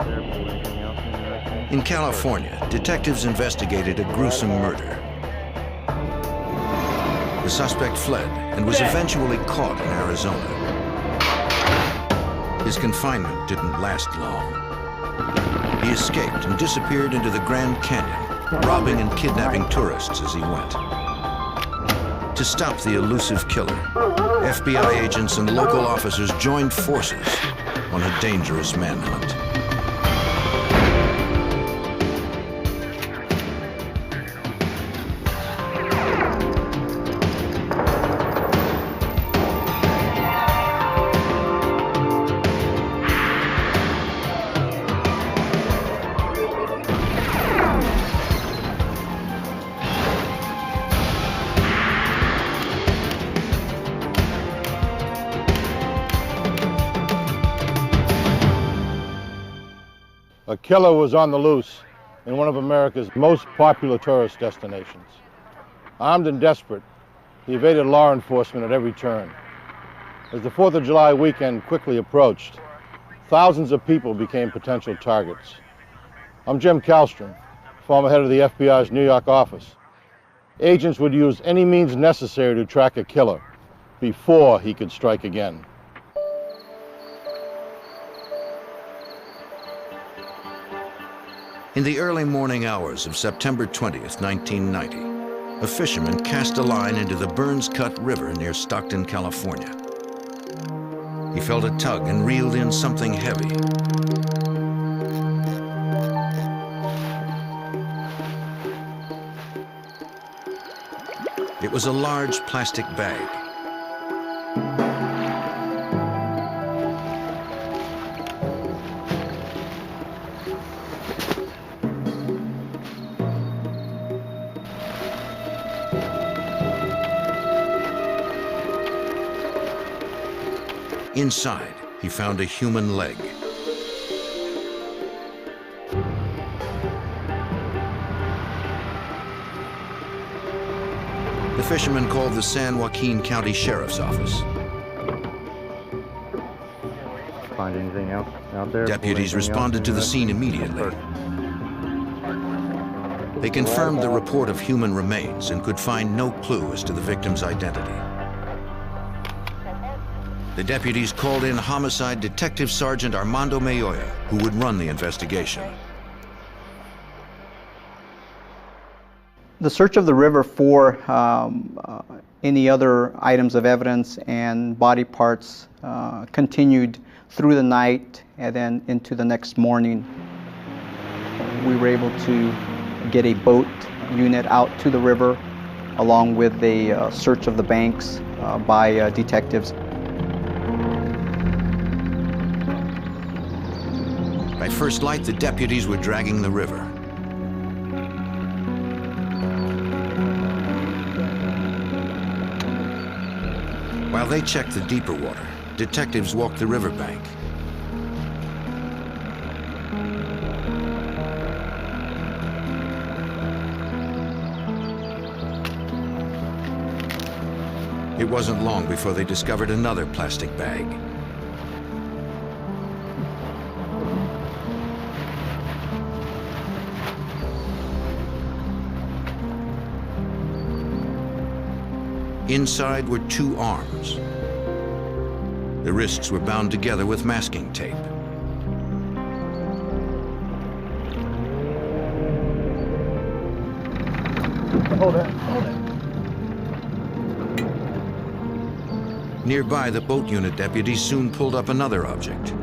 In California, detectives investigated a gruesome murder. The suspect fled and was eventually caught in Arizona. His confinement didn't last long. He escaped and disappeared into the Grand Canyon, robbing and kidnapping tourists as he went. To stop the elusive killer, FBI agents and local officers joined forces on a dangerous manhunt. A killer was on the loose in one of America's most popular tourist destinations. Armed and desperate, he evaded law enforcement at every turn. As the 4th of July weekend quickly approached, thousands of people became potential targets. I'm Jim Kallstrom, former head of the FBI's New York office. Agents would use any means necessary to track a killer before he could strike again. In the early morning hours of September 20th, 1990, a fisherman cast a line into the Burns Cut River near Stockton, California. He felt a tug and reeled in something heavy. It was a large plastic bag. Inside, he found a human leg. The fisherman called the San Joaquin County Sheriff's Office. Find anything else out there? Deputies responded to the scene immediately. They confirmed the report of human remains and could find no clue as to the victim's identity. The deputies called in Homicide Detective Sergeant Armando Mayoya, who would run the investigation. The search of the river for any other items of evidence and body parts continued through the night and then into the next morning. We were able to get a boat unit out to the river along with a search of the banks by detectives. By first light, the deputies were dragging the river. While they checked the deeper water, detectives walked the riverbank. It wasn't long before they discovered another plastic bag. Inside were 2 arms. The wrists were bound together with masking tape. Hold it, hold it. Nearby, the boat unit deputies soon pulled up another object.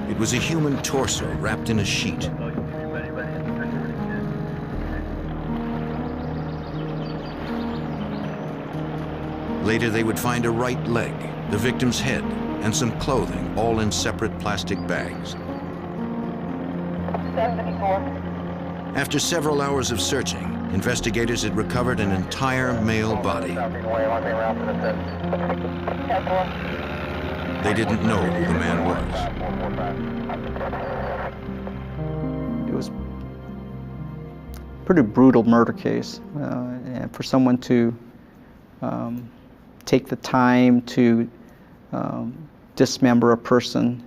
It was a human torso wrapped in a sheet. Later, they would find a right leg, the victim's head, and some clothing, all in separate plastic bags. 74. After several hours of searching, investigators had recovered an entire male body. They didn't know who the man was. It was pretty brutal murder case. And for someone to take the time to dismember a person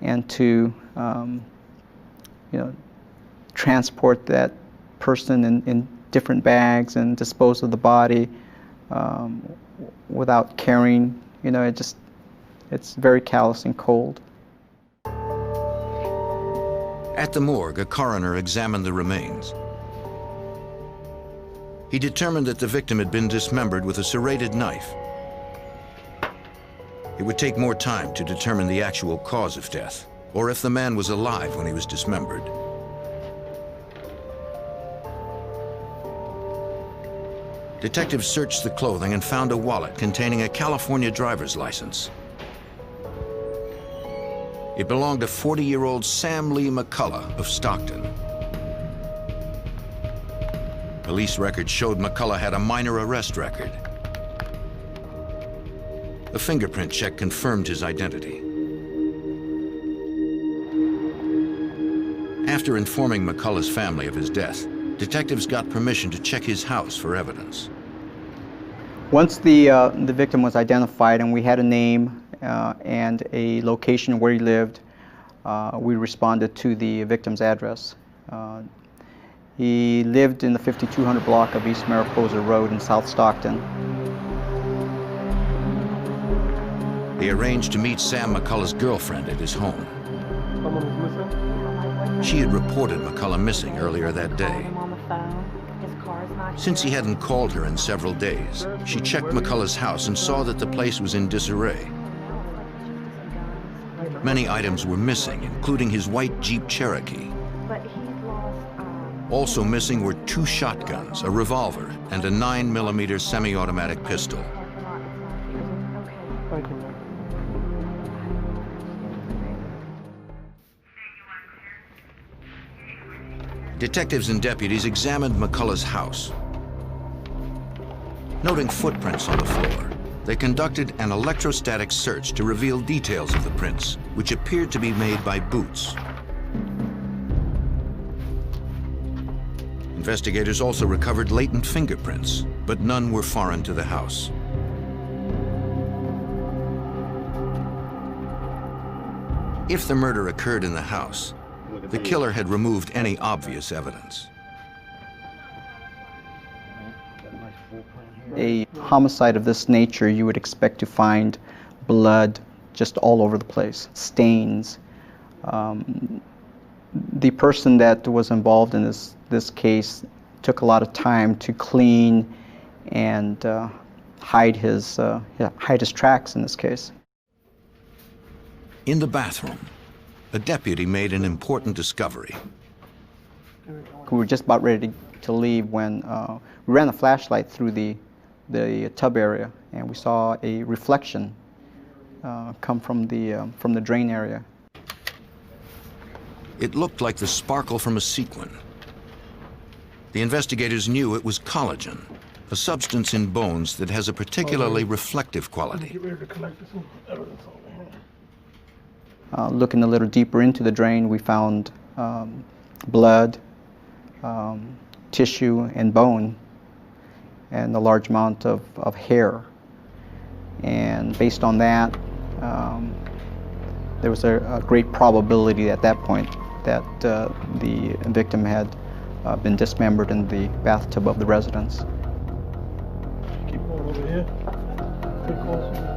and to transport that person in different bags and dispose of the body without caring, it's very callous and cold. At the morgue, a coroner examined the remains. He determined that the victim had been dismembered with a serrated knife. It would take more time to determine the actual cause of death, or if the man was alive when he was dismembered. Detectives searched the clothing and found a wallet containing a California driver's license. It belonged to 40-year-old Sam Lee McCullough of Stockton. Police records showed McCullough had a minor arrest record. A fingerprint check confirmed his identity. After informing McCullough's family of his death, detectives got permission to check his house for evidence. Once the victim was identified and we had a name and a location where he lived, we responded to the victim's address. He lived in the 5200 block of East Mariposa Road in South Stockton. They arranged to meet Sam McCullough's girlfriend at his home. Someone is missing? She had reported McCullough missing earlier that day. Since he hadn't called her in several days, she checked McCullough's house and saw that the place was in disarray. Many items were missing, including his white Jeep Cherokee. Also missing were 2 shotguns, a revolver, and a 9mm semi-automatic pistol. Thank you. Detectives and deputies examined McCullough's house. Noting footprints on the floor, they conducted an electrostatic search to reveal details of the prints, which appeared to be made by boots. Investigators also recovered latent fingerprints, but none were foreign to the house. If the murder occurred in the house, the killer had removed any obvious evidence. A homicide of this nature, you would expect to find blood just all over the place, stains. The person that was involved in this case took a lot of time to clean and hide his tracks in this case. In the bathroom, a deputy made an important discovery. We were just about ready to leave when we ran a flashlight through the tub area, and we saw a reflection come from the drain area. It looked like the sparkle from a sequin. The investigators knew it was collagen, a substance in bones that has a particularly reflective quality. Looking a little deeper into the drain, we found blood, tissue, and bone, and a large amount of hair. And based on that, there was a great probability at that point that the victim had been dismembered in the bathtub of the residence. Keep going over here. Take closer.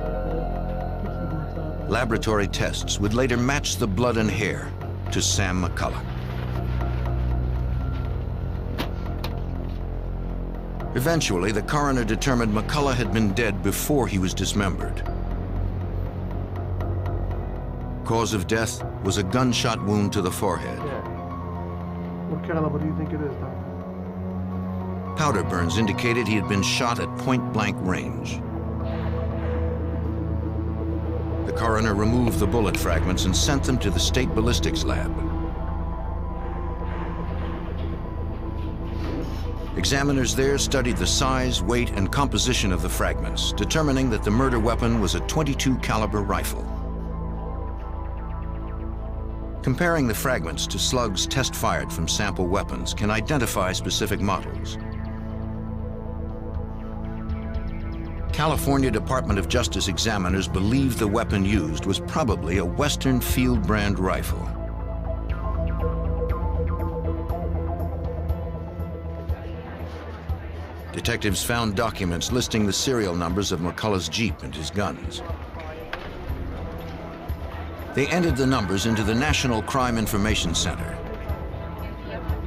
Laboratory tests would later match the blood and hair to Sam McCullough. Eventually, the coroner determined McCullough had been dead before he was dismembered. Cause of death was a gunshot wound to the forehead. What caliber do you think it is, Doc? Powder burns indicated he had been shot at point-blank range. The coroner removed the bullet fragments and sent them to the state ballistics lab. Examiners there studied the size, weight, and composition of the fragments, determining that the murder weapon was a .22 caliber rifle. Comparing the fragments to slugs test-fired from sample weapons can identify specific models. California Department of Justice examiners believe the weapon used was probably a Western Field brand rifle. Detectives found documents listing the serial numbers of McCullough's Jeep and his guns. They entered the numbers into the National Crime Information Center.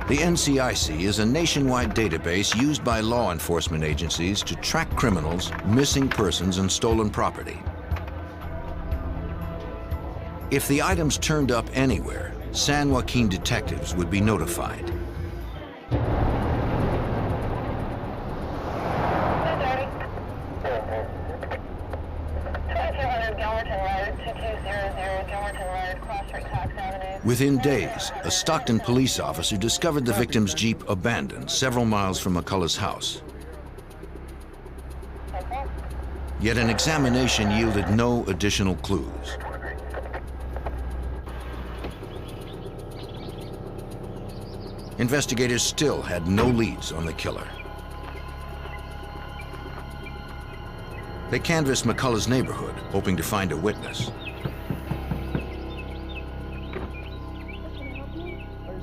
The NCIC is a nationwide database used by law enforcement agencies to track criminals, missing persons, and stolen property. If the items turned up anywhere, San Joaquin detectives would be notified. Within days, a Stockton police officer discovered the victim's Jeep abandoned several miles from McCullough's house. Yet an examination yielded no additional clues. Investigators still had no leads on the killer. They canvassed McCullough's neighborhood, hoping to find a witness.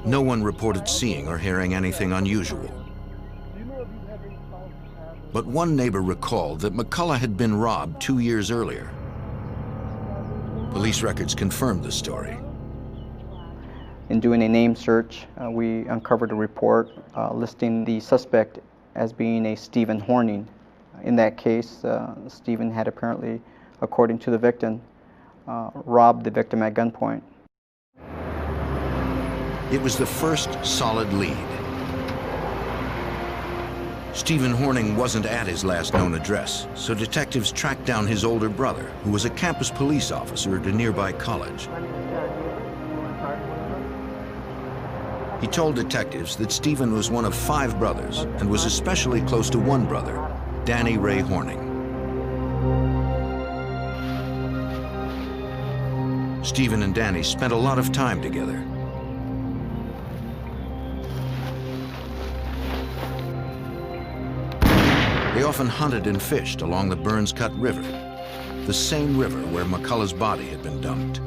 No one reported seeing or hearing anything unusual. But one neighbor recalled that McCullough had been robbed 2 years earlier. Police records confirmed the story. In doing a name search, we uncovered a report listing the suspect as being a Stephen Horning. In that case, Stephen had apparently, according to the victim, robbed the victim at gunpoint. It was the first solid lead. Stephen Horning wasn't at his last known address, so detectives tracked down his older brother, who was a campus police officer at a nearby college. He told detectives that Stephen was one of 5 brothers and was especially close to one brother, Danny Ray Horning. Stephen and Danny spent a lot of time together. They often hunted and fished along the Burns Cut River, the same river where McCullough's body had been dumped.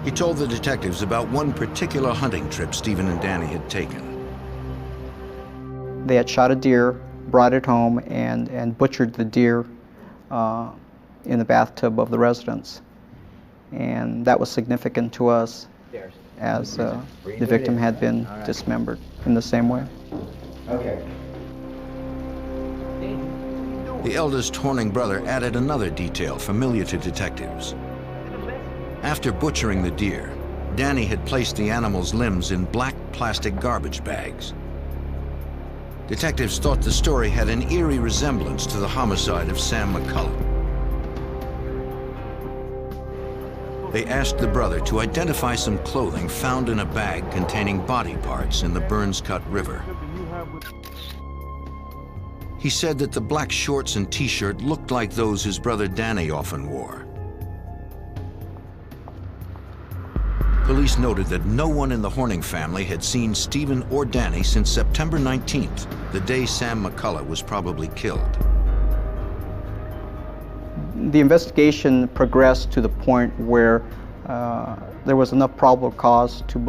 He told the detectives about one particular hunting trip Stephen and Danny had taken. They had shot a deer, brought it home, and butchered the deer in the bathtub of the residence. And that was significant to us, as the victim had been dismembered in the same way. Okay. The eldest Horning brother added another detail familiar to detectives. After butchering the deer, Danny had placed the animal's limbs in black plastic garbage bags. Detectives thought the story had an eerie resemblance to the homicide of Sam McCullough. They asked the brother to identify some clothing found in a bag containing body parts in the Burns Cut River. He said that the black shorts and t-shirt looked like those his brother Danny often wore. Police noted that no one in the Horning family had seen Stephen or Danny since September 19th, the day Sam McCullough was probably killed. The investigation progressed to the point where there was enough probable cause to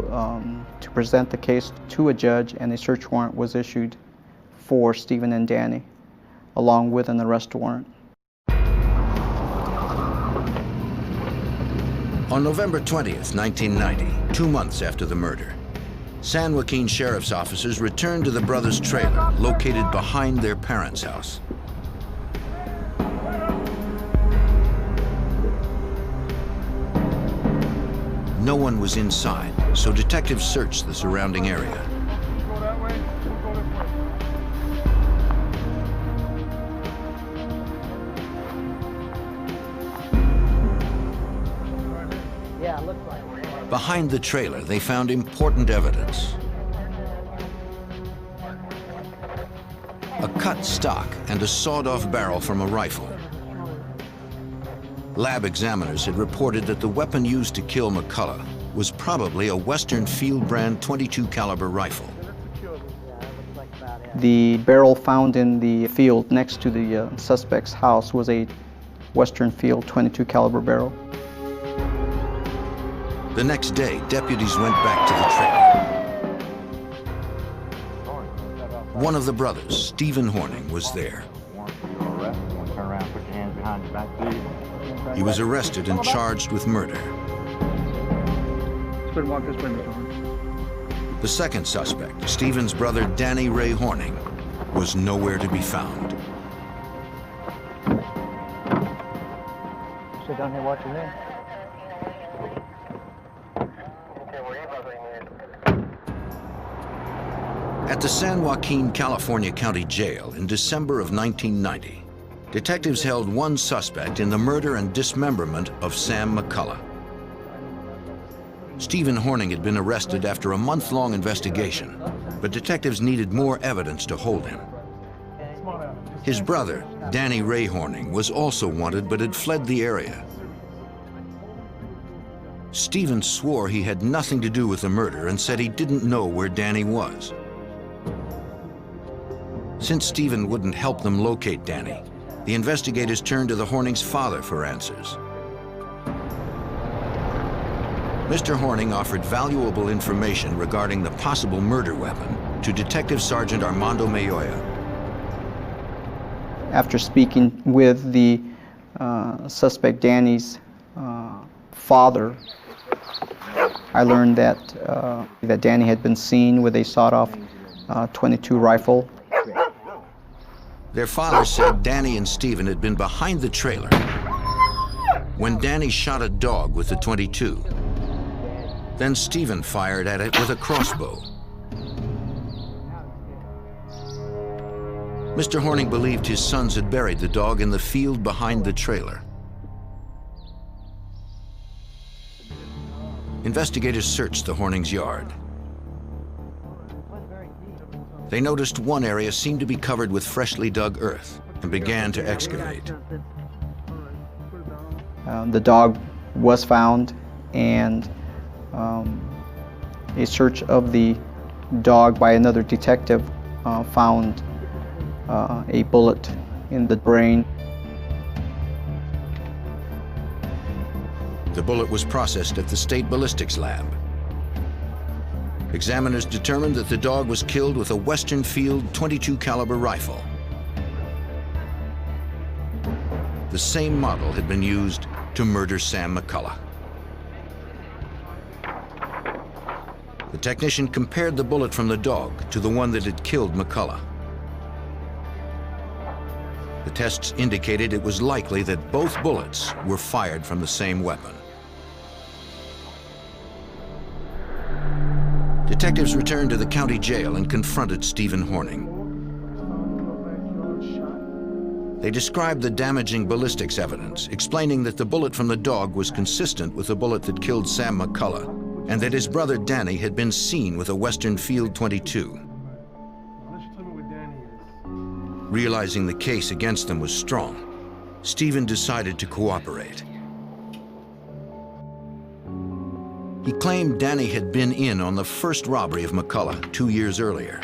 present the case to a judge, and a search warrant was issued for Stephen and Danny, along with an arrest warrant. On November 20th, 1990, 2 months after the murder, San Joaquin sheriff's officers returned to the brothers' trailer located behind their parents' house. No one was inside, so detectives searched the surrounding area. Behind the trailer, they found important evidence. A cut stock and a sawed-off barrel from a rifle. Lab examiners had reported that the weapon used to kill McCullough was probably a Western Field brand .22 caliber rifle. The barrel found in the field next to the suspect's house was a Western Field .22 caliber barrel. The next day, deputies went back to the trailer. One of the brothers, Stephen Horning, was there. He was arrested and charged with murder. The second suspect, Stephen's brother Danny Ray Horning, was nowhere to be found. Sit down here watching this. At the San Joaquin, California County Jail in December of 1990, detectives held one suspect in the murder and dismemberment of Sam McCullough. Stephen Horning had been arrested after a month-long investigation, but detectives needed more evidence to hold him. His brother, Danny Ray Horning, was also wanted but had fled the area. Stephen swore he had nothing to do with the murder and said he didn't know where Danny was. Since Stephen wouldn't help them locate Danny, the investigators turned to the Horning's father for answers. Mr. Horning offered valuable information regarding the possible murder weapon to Detective Sergeant Armando Mayoya. After speaking with the suspect Danny's father, I learned that that Danny had been seen with a sawed-off .22 rifle. Their father said Danny and Stephen had been behind the trailer when Danny shot a dog with the .22. Then Stephen fired at it with a crossbow. Mr. Horning believed his sons had buried the dog in the field behind the trailer. Investigators searched the Horning's yard. They noticed one area seemed to be covered with freshly dug earth and began to excavate. The dog was found, and a search of the dog by another detective found a bullet in the brain. The bullet was processed at the State Ballistics Lab. Examiners determined that the dog was killed with a Western Field .22 caliber rifle. The same model had been used to murder Sam McCullough. The technician compared the bullet from the dog to the one that had killed McCullough. The tests indicated it was likely that both bullets were fired from the same weapon. Detectives returned to the county jail and confronted Stephen Horning. They described the damaging ballistics evidence, explaining that the bullet from the dog was consistent with the bullet that killed Sam McCullough, and that his brother Danny had been seen with a Western Field .22. Realizing the case against them was strong, Stephen decided to cooperate. He claimed Danny had been in on the first robbery of McCullough 2 years earlier.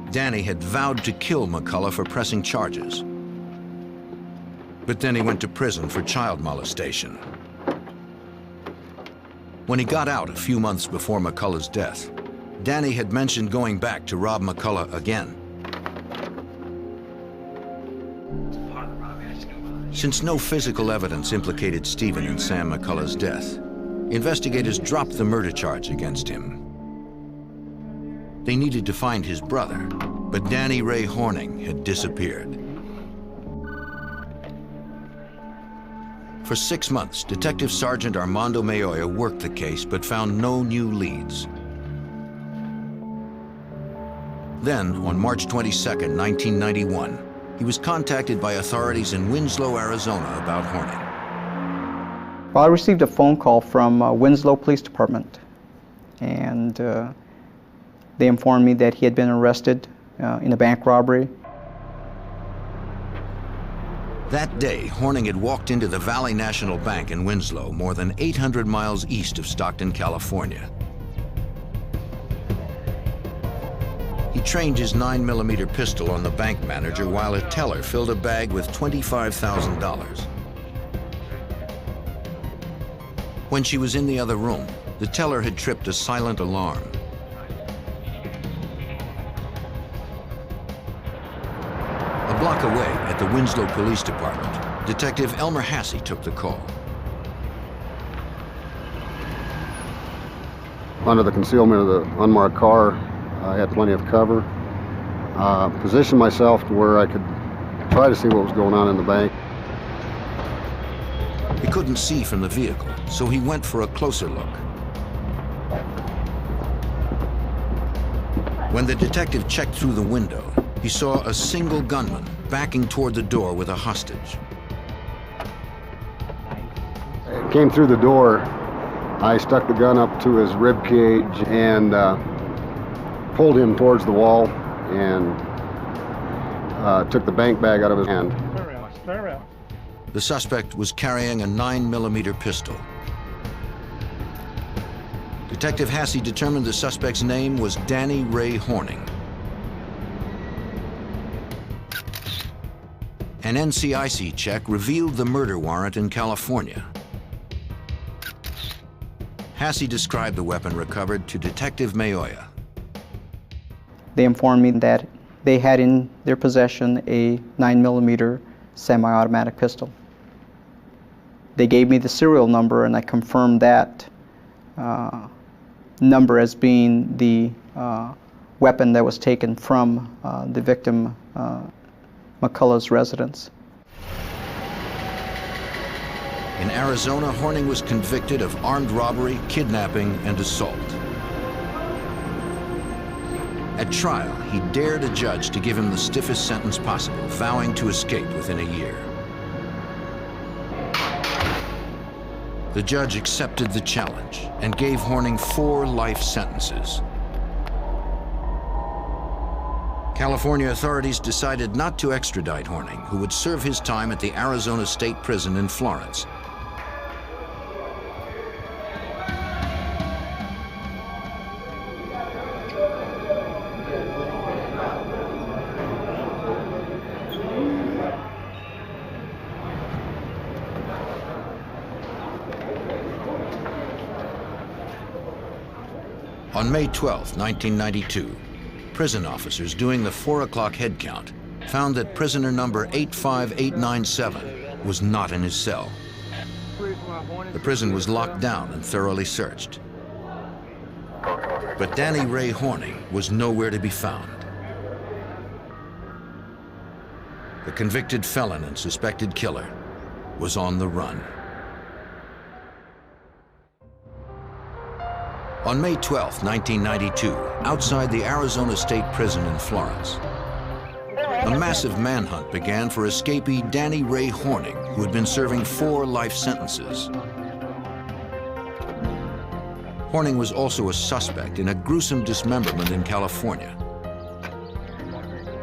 Danny had vowed to kill McCullough for pressing charges. But then he went to prison for child molestation. When he got out a few months before McCullough's death, Danny had mentioned going back to rob McCullough again. Since no physical evidence implicated Stephen in Sam McCullough's death, investigators dropped the murder charge against him. They needed to find his brother, but Danny Ray Horning had disappeared. For 6 months, Detective Sergeant Armando Mayoya worked the case but found no new leads. Then, on March 22, 1991, he was contacted by authorities in Winslow, Arizona about Horning. Well, I received a phone call from Winslow Police Department, and they informed me that he had been arrested in a bank robbery. That day, Horning had walked into the Valley National Bank in Winslow, more than 800 miles east of Stockton, California. He trained his 9mm pistol on the bank manager while a teller filled a bag with $25,000. When she was in the other room, the teller had tripped a silent alarm. A block away at the Winslow Police Department, Detective Elmer Hassey took the call. Under the concealment of the unmarked car, I had plenty of cover. Positioned myself to where I could try to see what was going on in the bank. He couldn't see from the vehicle, so he went for a closer look. When the detective checked through the window, he saw a single gunman backing toward the door with a hostage. I came through the door. I stuck the gun up to his rib cage and pulled him towards the wall and took the bank bag out of his hand. The suspect was carrying a 9mm pistol. Detective Hassey determined the suspect's name was Danny Ray Horning. An NCIC check revealed the murder warrant in California. Hassey described the weapon recovered to Detective Mayoya. They informed me that they had in their possession a 9mm semi-automatic pistol. They gave me the serial number, and I confirmed that number as being the weapon that was taken from the victim McCullough's residence. In Arizona, Horning was convicted of armed robbery, kidnapping, and assault. At trial, he dared a judge to give him the stiffest sentence possible, vowing to escape within a year. The judge accepted the challenge and gave Horning 4 life sentences. California authorities decided not to extradite Horning, who would serve his time at the Arizona State Prison in Florence. On May 12, 1992, prison officers doing the 4 o'clock head count found that prisoner number 85897 was not in his cell. The prison was locked down and thoroughly searched. But Danny Ray Horning was nowhere to be found. The convicted felon and suspected killer was on the run. On May 12, 1992, outside the Arizona State Prison in Florence, a massive manhunt began for escapee Danny Ray Horning, who had been serving 4 life sentences. Horning was also a suspect in a gruesome dismemberment in California.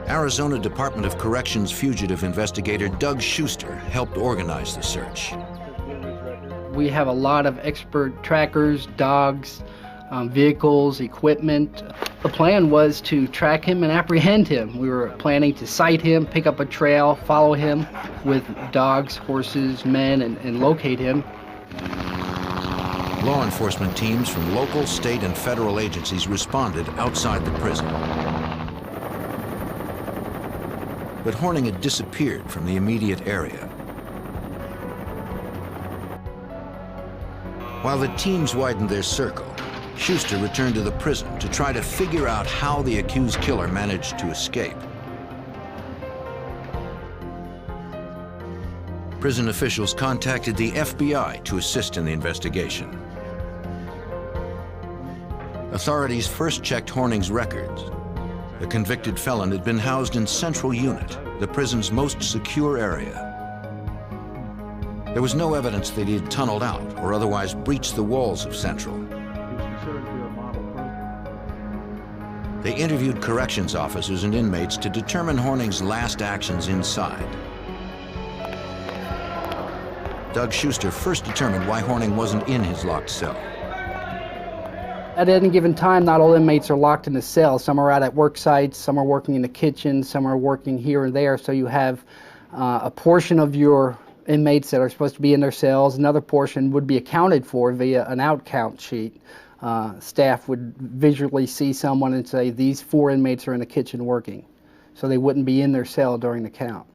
Arizona Department of Corrections fugitive investigator Doug Schuster helped organize the search. We have a lot of expert trackers, dogs, vehicles, equipment. The plan was to track him and apprehend him. We were planning to sight him, pick up a trail, follow him with dogs, horses, men, and locate him. Law enforcement teams from local, state, and federal agencies responded outside the prison. But Horning had disappeared from the immediate area. While the teams widened their circle, Schuster returned to the prison to try to figure out how the accused killer managed to escape. Prison officials contacted the FBI to assist in the investigation. Authorities first checked Horning's records. The convicted felon had been housed in Central Unit, the prison's most secure area. There was no evidence that he had tunneled out or otherwise breached the walls of Central. They interviewed corrections officers and inmates to determine Horning's last actions inside. Doug Schuster first determined why Horning wasn't in his locked cell. At any given time, not all inmates are locked in the cell. Some are out at work sites, some are working in the kitchen, some are working here and there. So you have a portion of your inmates that are supposed to be in their cells. Another portion would be accounted for via an out count sheet. Staff would visually see someone and say, these 4 inmates are in the kitchen working. So they wouldn't be in their cell during the count.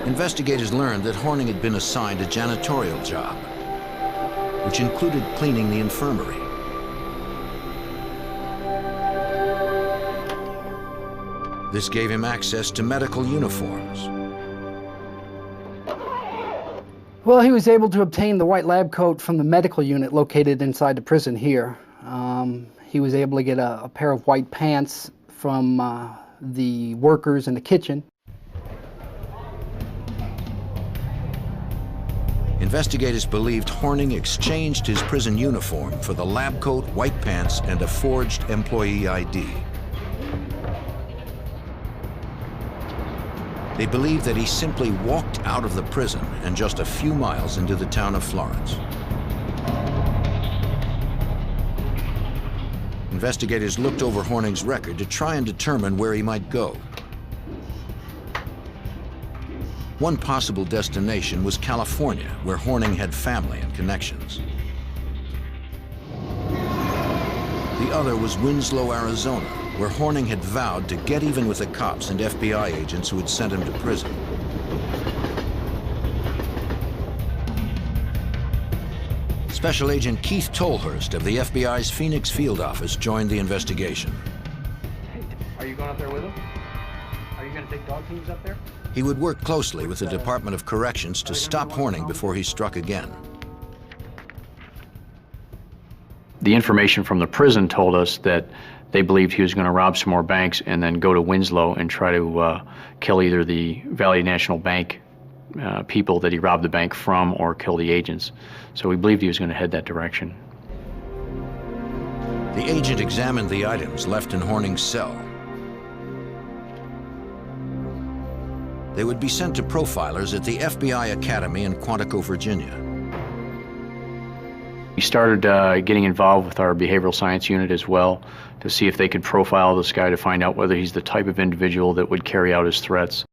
Investigators learned that Horning had been assigned a janitorial job, which included cleaning the infirmary. This gave him access to medical uniforms. Well, he was able to obtain the white lab coat from the medical unit located inside the prison here. He was able to get a pair of white pants from the workers in the kitchen. Investigators believed Horning exchanged his prison uniform for the lab coat, white pants, and a forged employee ID. They believed that he simply walked out of the prison and just a few miles into the town of Florence. Investigators looked over Horning's record to try and determine where he might go. One possible destination was California, where Horning had family and connections. The other was Winslow, Arizona, where Horning had vowed to get even with the cops and FBI agents who had sent him to prison. Special Agent Keith Tolhurst of the FBI's Phoenix field office joined the investigation. Are you going up there with him? Are you going to take dog teams up there? He would work closely with the Department of Corrections to stop Horning before he struck again. The information from the prison told us that they believed he was going to rob some more banks and then go to Winslow and try to kill either the Valley National Bank people that he robbed the bank from or kill the agents. So we believed he was going to head that direction. The agent examined the items left in Horning's cell. They would be sent to profilers at the FBI Academy in Quantico, Virginia. We started getting involved with our behavioral science unit as well to see if they could profile this guy to find out whether he's the type of individual that would carry out his threats.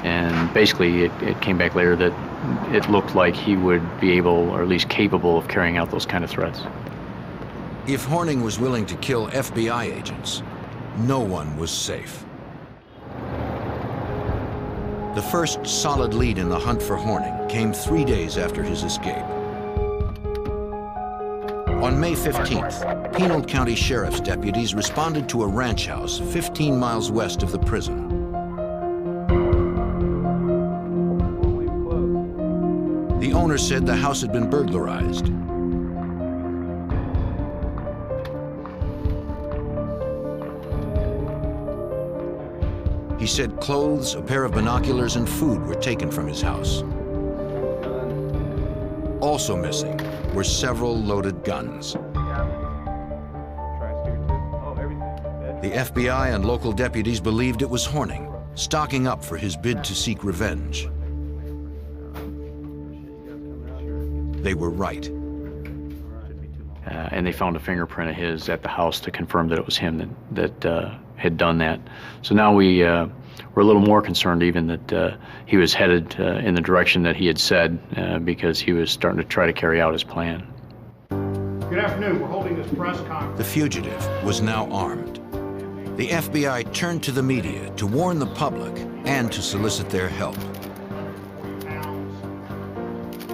And basically it came back later that it looked like he would be able, or at least capable, of carrying out those kind of threats. If Horning was willing to kill FBI agents, no one was safe. The first solid lead in the hunt for Horning came 3 days after his escape. On May 15th, Pinal County Sheriff's deputies responded to a ranch house 15 miles west of the prison. The owner said the house had been burglarized. He said clothes, a pair of binoculars, and food were taken from his house. Also missing were several loaded guns. The FBI and local deputies believed it was Horning, stocking up for his bid to seek revenge. They were right. And they found a fingerprint of his at the house to confirm that it was him that had done that. So now we're a little more concerned even that he was headed in the direction that he had said because he was starting to try to carry out his plan. Good afternoon. We're holding this press conference. The fugitive was now armed. The FBI turned to the media to warn the public and to solicit their help.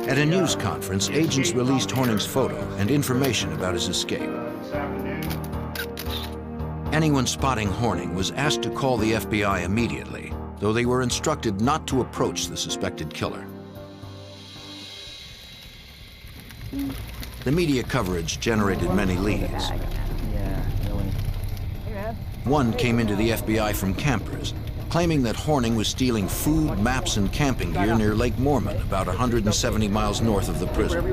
At a news conference, agents released Horning's photo and information about his escape. Anyone spotting Horning was asked to call the FBI immediately, though they were instructed not to approach the suspected killer. The media coverage generated many leads. One came into the FBI from campers, claiming that Horning was stealing food, maps, and camping gear near Lake Mormon, about 170 miles north of the prison.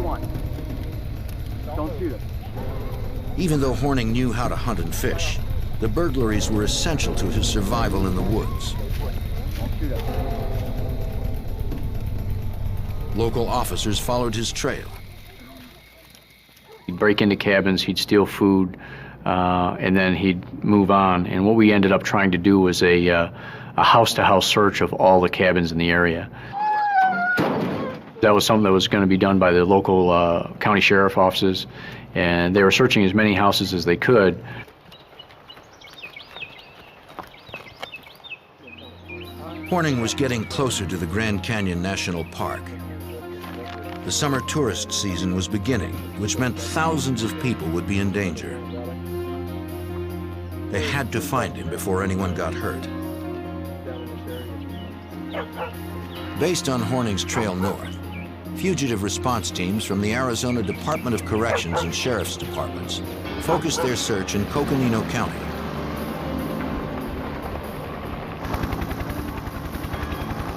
Even though Horning knew how to hunt and fish, the burglaries were essential to his survival in the woods. Local officers followed his trail. He'd break into cabins, he'd steal food, and then he'd move on. And what we ended up trying to do was a house-to-house search of all the cabins in the area. That was something that was going to be done by the local county sheriff offices, and they were searching as many houses as they could. Horning was getting closer to the Grand Canyon National Park. The summer tourist season was beginning, which meant thousands of people would be in danger. They had to find him before anyone got hurt. Based on Horning's trail north, fugitive response teams from the Arizona Department of Corrections and Sheriff's Departments focused their search in Coconino County.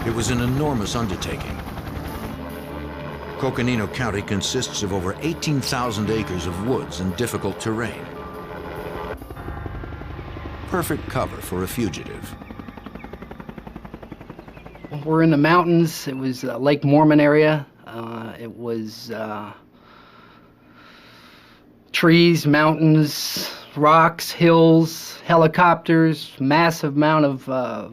It was an enormous undertaking. Coconino County consists of over 18,000 acres of woods and difficult terrain. Perfect cover for a fugitive. We're in the mountains. It was Lake Mormon area. It was trees, mountains, rocks, hills, helicopters, massive amount of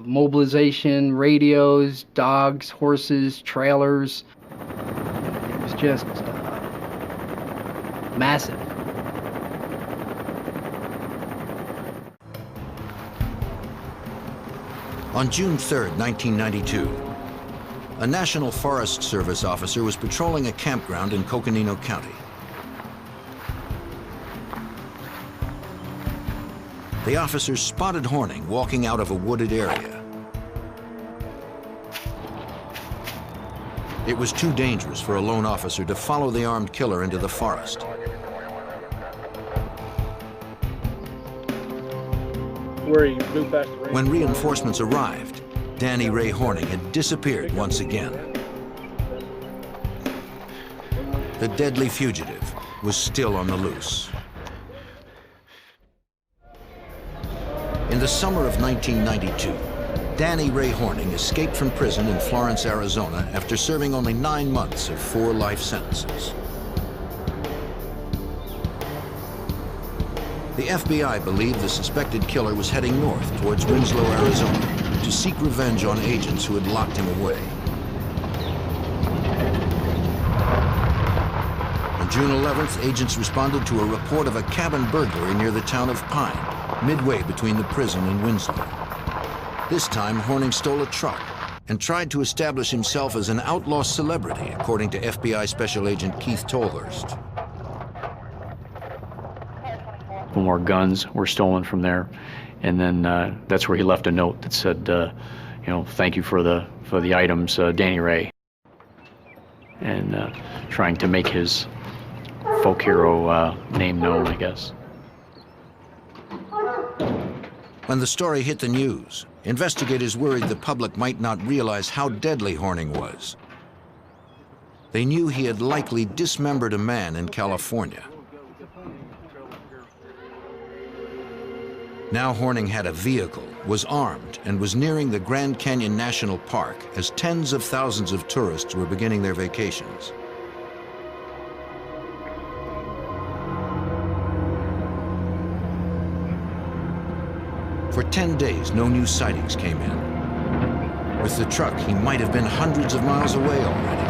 mobilization, radios, dogs, horses, trailers. It was just massive. On June 3rd, 1992, a National Forest Service officer was patrolling a campground in Coconino County. The officer spotted Horning walking out of a wooded area. It was too dangerous for a lone officer to follow the armed killer into the forest. When reinforcements arrived, Danny Ray Horning had disappeared once again. The deadly fugitive was still on the loose. In the summer of 1992, Danny Ray Horning escaped from prison in Florence, Arizona after serving only 9 months of 4 life sentences. The FBI believed the suspected killer was heading north towards Winslow, Arizona, to seek revenge on agents who had locked him away. On June 11th, agents responded to a report of a cabin burglary near the town of Pine, midway between the prison and Winslow. This time, Horning stole a truck and tried to establish himself as an outlaw celebrity, according to FBI Special Agent Keith Tolhurst. More guns were stolen from there, and then that's where he left a note that said, you know, thank you for the items, Danny Ray, and trying to make his folk hero name known, I guess. When the story hit the news, investigators worried the public might not realize how deadly Horning was. They knew he had likely dismembered a man in California. Now Horning had a vehicle, was armed, and was nearing the Grand Canyon National Park as tens of thousands of tourists were beginning their vacations. For 10 days, no new sightings came in. With the truck, he might have been hundreds of miles away already.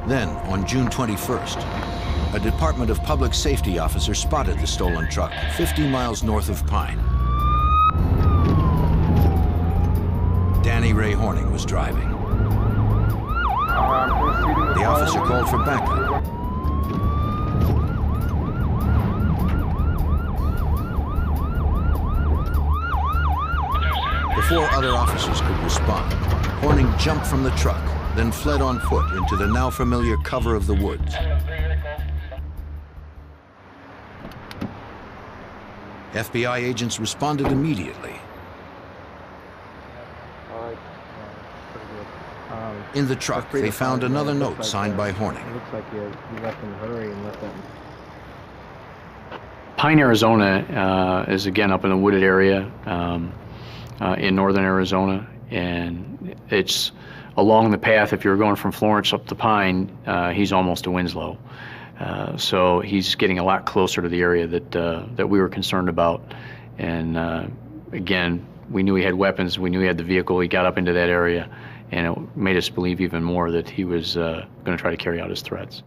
Then, on June 21st, a Department of Public Safety officer spotted the stolen truck 50 miles north of Pine. Danny Ray Horning was driving. The officer called for backup. Before other officers could respond, Horning jumped from the truck, then fled on foot into the now familiar cover of the woods. FBI agents responded immediately. In the truck, they found another note signed by Horning. It looks like you left in a hurry and left them. Pine, Arizona is again up in a wooded area. in northern Arizona, and it's along the path. If you're going from Florence up to Pine, he's almost to Winslow. So he's getting a lot closer to the area that we were concerned about. And again, we knew he had weapons, we knew he had the vehicle, he got up into that area, and it made us believe even more that he was going to try to carry out his threats.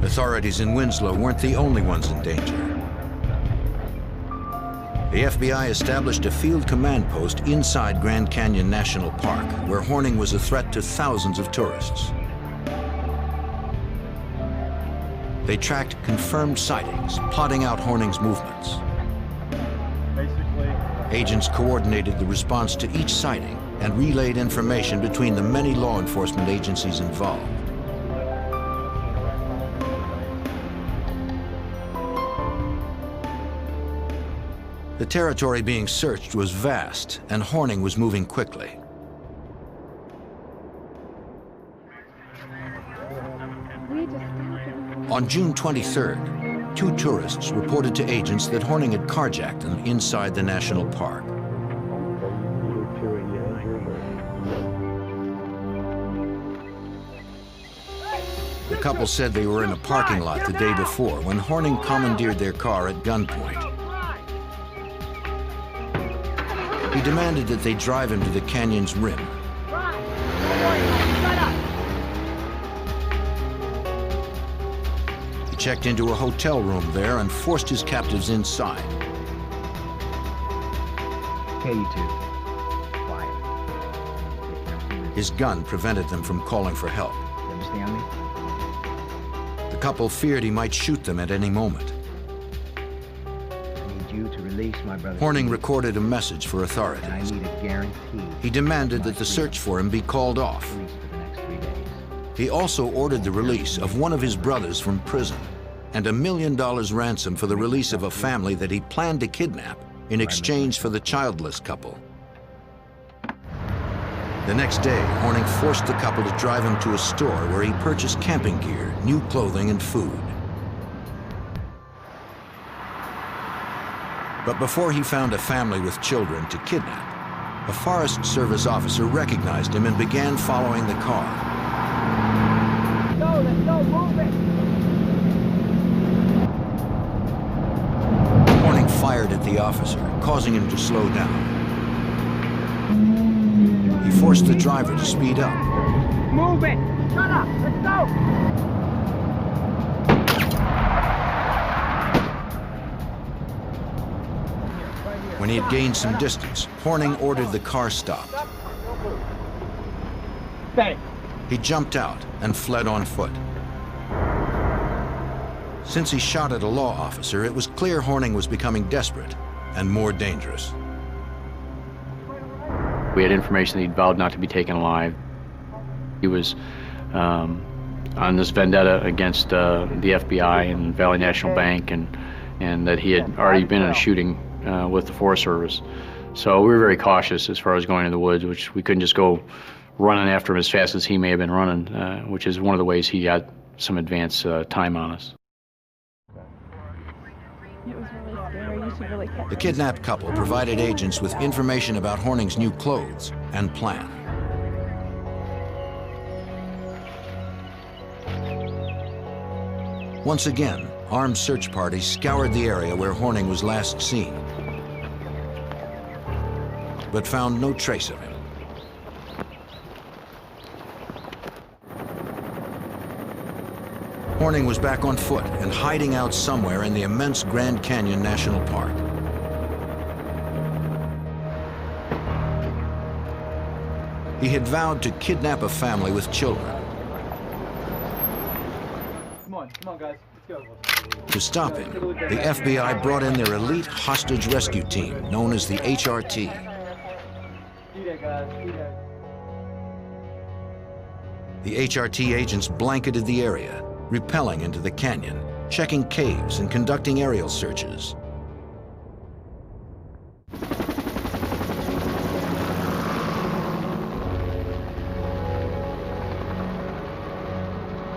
Authorities in Winslow weren't the only ones in danger. The FBI established a field command post inside Grand Canyon National Park, where Horning was a threat to thousands of tourists. They tracked confirmed sightings, plotting out Horning's movements. Agents coordinated the response to each sighting and relayed information between the many law enforcement agencies involved. The territory being searched was vast, and Horning was moving quickly. On June 23rd, 2 tourists reported to agents that Horning had carjacked them inside the national park. The couple said they were in a parking lot the day before when Horning commandeered their car at gunpoint. He demanded that they drive him to the canyon's rim. He checked into a hotel room there and forced his captives inside. Okay, you two. Quiet. His gun prevented them from calling for help. You understand me? The couple feared he might shoot them at any moment. I need you to release my brother. Horning recorded a message for authorities. And I need a guarantee. He demanded that the search for him be called off. For the next 3 days. He also ordered the release of one of his brothers from prison and $1 million ransom for the release of a family that he planned to kidnap in exchange for the childless couple. The next day, Horning forced the couple to drive him to a store where he purchased camping gear, new clothing, and food. But before he found a family with children to kidnap, a Forest Service officer recognized him and began following the car. Let's go, move it! Horning fired at the officer, causing him to slow down. He forced the driver to speed up. Move it! Shut up! Let's go! When he had gained some distance, Horning ordered the car stopped. Thanks. He jumped out and fled on foot. Since he shot at a law officer, it was clear Horning was becoming desperate and more dangerous. We had information that he'd vowed not to be taken alive. He was on this vendetta against the FBI and Valley National Bank, and that he had already been in a shooting with the Forest Service. So we were very cautious as far as going to the woods, which we couldn't just go running after him as fast as he may have been running, which is one of the ways he got some advance time on us. It was really scary. You should really catch The kidnapped couple provided agents with information about Horning's new clothes and plan. Once again, armed search parties scoured the area where Horning was last seen, but found no trace of him. Horning was back on foot and hiding out somewhere in the immense Grand Canyon National Park. He had vowed to kidnap a family with children. Come on, guys. Let's go. To stop him, the FBI brought in their elite hostage rescue team, known as the HRT. The HRT agents blanketed the area, rappelling into the canyon, checking caves and conducting aerial searches.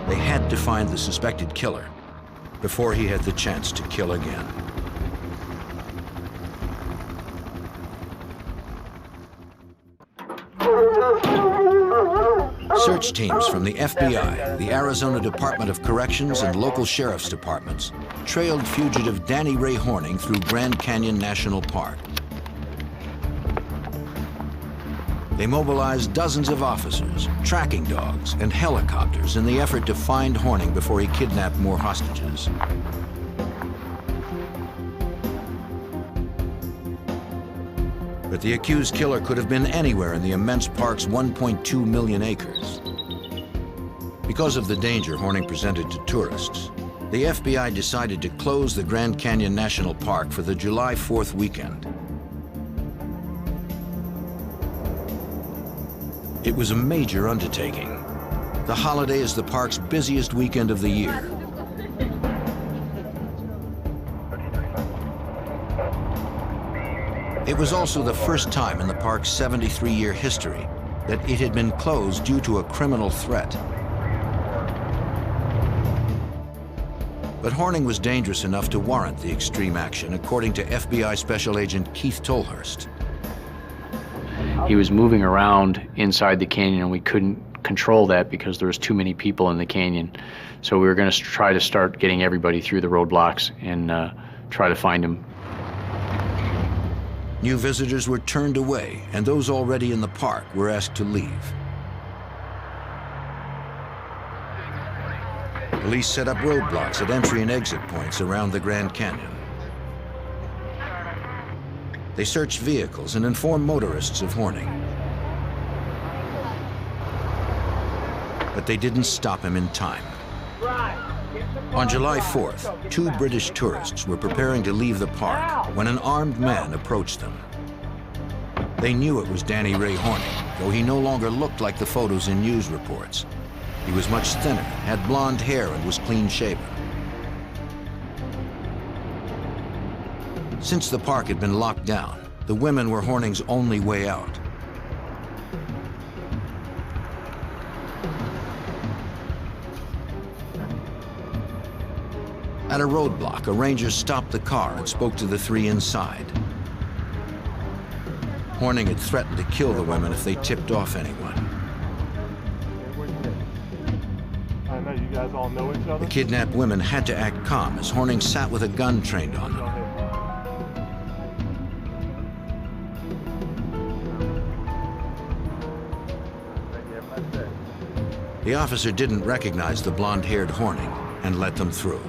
They had to find the suspected killer before he had the chance to kill again. Search teams from the FBI, the Arizona Department of Corrections, and local sheriff's departments trailed fugitive Danny Ray Horning through Grand Canyon National Park. They mobilized dozens of officers, tracking dogs, and helicopters in the effort to find Horning before he kidnapped more hostages. But the accused killer could have been anywhere in the immense park's 1.2 million acres. Because of the danger Horning presented to tourists, the FBI decided to close the Grand Canyon National Park for the July 4th weekend. It was a major undertaking. The holiday is the park's busiest weekend of the year. It was also the first time in the park's 73-year history that it had been closed due to a criminal threat. But Horning was dangerous enough to warrant the extreme action, according to FBI Special Agent Keith Tolhurst. He was moving around inside the canyon, and we couldn't control that because there was too many people in the canyon. So we were going to try to start getting everybody through the roadblocks and try to find him. New visitors were turned away, and those already in the park were asked to leave. Police set up roadblocks at entry and exit points around the Grand Canyon. They searched vehicles and informed motorists of Horning. But they didn't stop him in time. On July 4th, 2 British tourists were preparing to leave the park when an armed man approached them. They knew it was Danny Ray Horning, though he no longer looked like the photos in news reports. He was much thinner, had blonde hair, and was clean-shaven. Since the park had been locked down, the women were Horning's only way out. At a roadblock, a ranger stopped the car and spoke to the 3 inside. Horning had threatened to kill the women if they tipped off anyone. I know you guys all know each other. The kidnapped women had to act calm as Horning sat with a gun trained on them. The officer didn't recognize the blonde-haired Horning and let them through.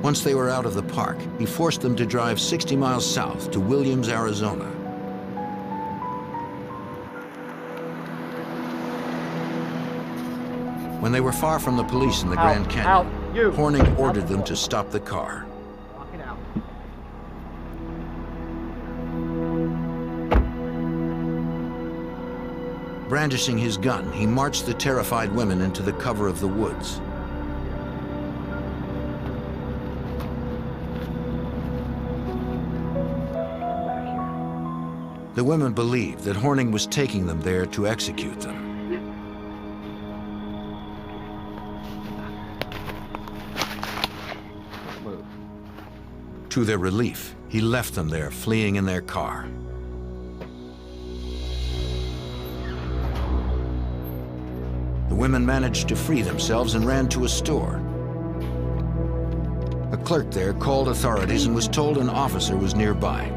Once they were out of the park, he forced them to drive 60 miles south to Williams, Arizona. When they were far from the police in the Grand Canyon, Horning ordered them to stop the car. Brandishing his gun, he marched the terrified women into the cover of the woods. The women believed that Horning was taking them there to execute them. To their relief, he left them there, fleeing in their car. The women managed to free themselves and ran to a store. A clerk there called authorities and was told an officer was nearby.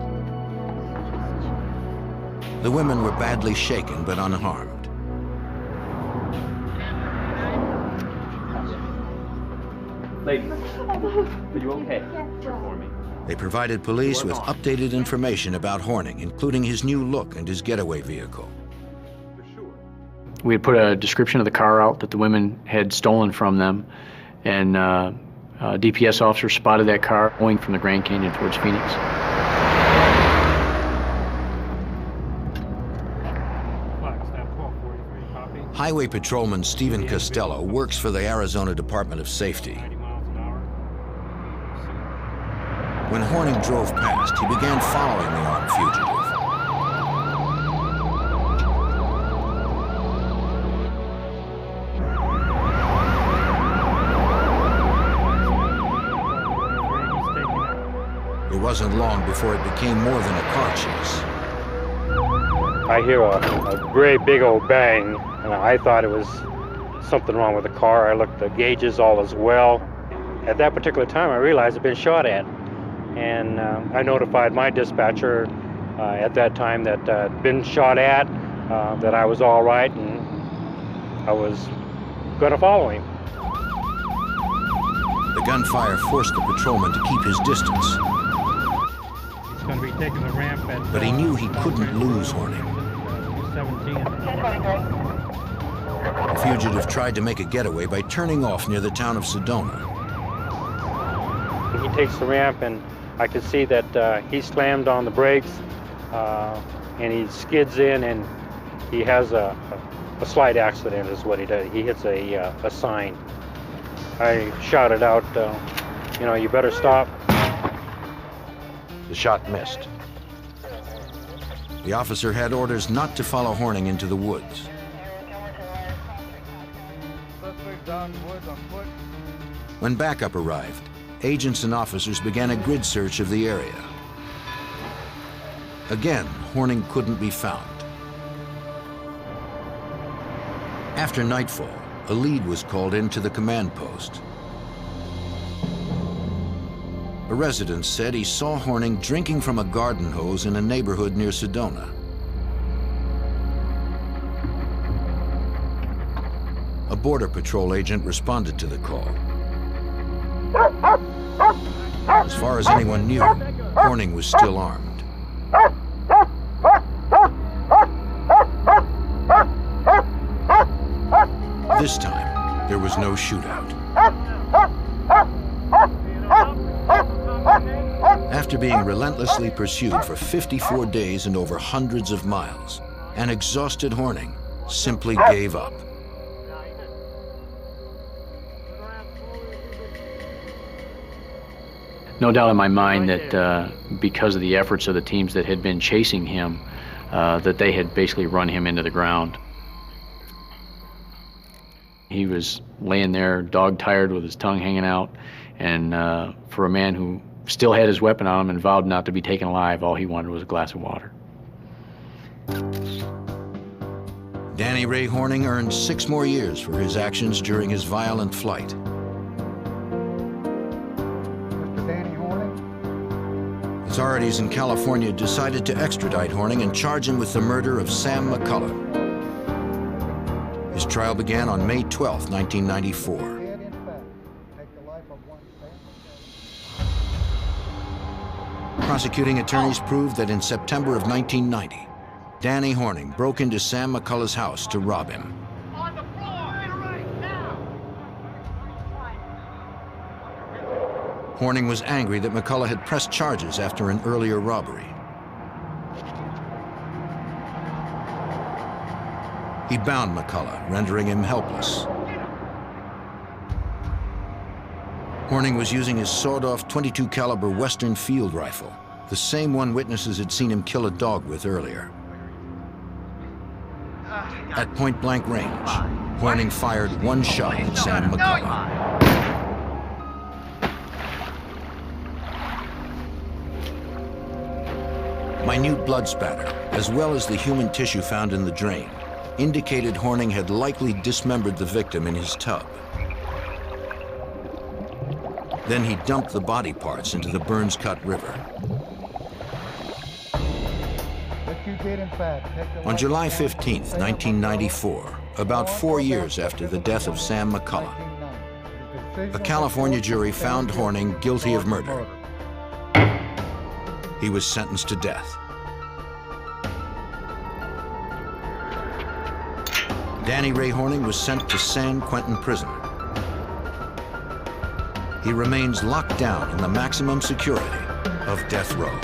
The women were badly shaken but unharmed. Ladies, are you okay? For me. They provided police with updated information about Horning, including his new look and his getaway vehicle. We had put a description of the car out that the women had stolen from them, and a DPS officer spotted that car going from the Grand Canyon towards Phoenix. Highway Patrolman Stephen Costello works for the Arizona Department of Safety. When Horning drove past, he began following the armed fugitive. It wasn't long before it became more than a car chase. I hear a great big old bang, and I thought it was something wrong with the car. I looked at the gauges, all as well. At that particular time, I realized I'd been shot at, and I notified my dispatcher at that time that I'd been shot at, that I was all right, and I was going to follow him. The gunfire forced the patrolman to keep his distance. He's going to be taking the ramp at... But he knew he couldn't lose Horning. 17. The fugitive tried to make a getaway by turning off near the town of Sedona. He takes the ramp, and I could see that he slammed on the brakes, and he skids in, and he has a slight accident is what he does. He hits a sign. I shouted out, you know, you better stop. The shot missed. The officer had orders not to follow Horning into the woods. When backup arrived, agents and officers began a grid search of the area. Again, Horning couldn't be found. After nightfall, a lead was called in to the command post. A resident said he saw Horning drinking from a garden hose in a neighborhood near Sedona. A Border Patrol agent responded to the call. As far as anyone knew, Horning was still armed. This time, there was no shootout. After being relentlessly pursued for 54 days and over hundreds of miles, an exhausted Horning simply gave up. No doubt in my mind that because of the efforts of the teams that had been chasing him, that they had basically run him into the ground. He was laying there dog-tired with his tongue hanging out, and for a man who still had his weapon on him and vowed not to be taken alive, all he wanted was a glass of water. Danny Ray Horning earned 6 more years for his actions during his violent flight. Mr. Danny Horning? Authorities in California decided to extradite Horning and charge him with the murder of Sam McCullough. His trial began on May 12, 1994. Prosecuting attorneys proved that in September of 1990, Danny Horning broke into Sam McCullough's house to rob him. On the floor! Right now! Horning was angry that McCullough had pressed charges after an earlier robbery. He bound McCullough, rendering him helpless. Horning was using his sawed-off .22 caliber Western field rifle, the same one witnesses had seen him kill a dog with earlier. At point-blank range, Horning fired one shot at Sam McCullough. Minute blood spatter, as well as the human tissue found in the drain, indicated Horning had likely dismembered the victim in his tub. Then he dumped the body parts into the Burns Cut River. On July 15, 1994, about 4 years after the death of Sam McCullough, a California jury found Horning guilty of murder. He was sentenced to death. Danny Ray Horning was sent to San Quentin Prison. He remains locked down in the maximum security of death row.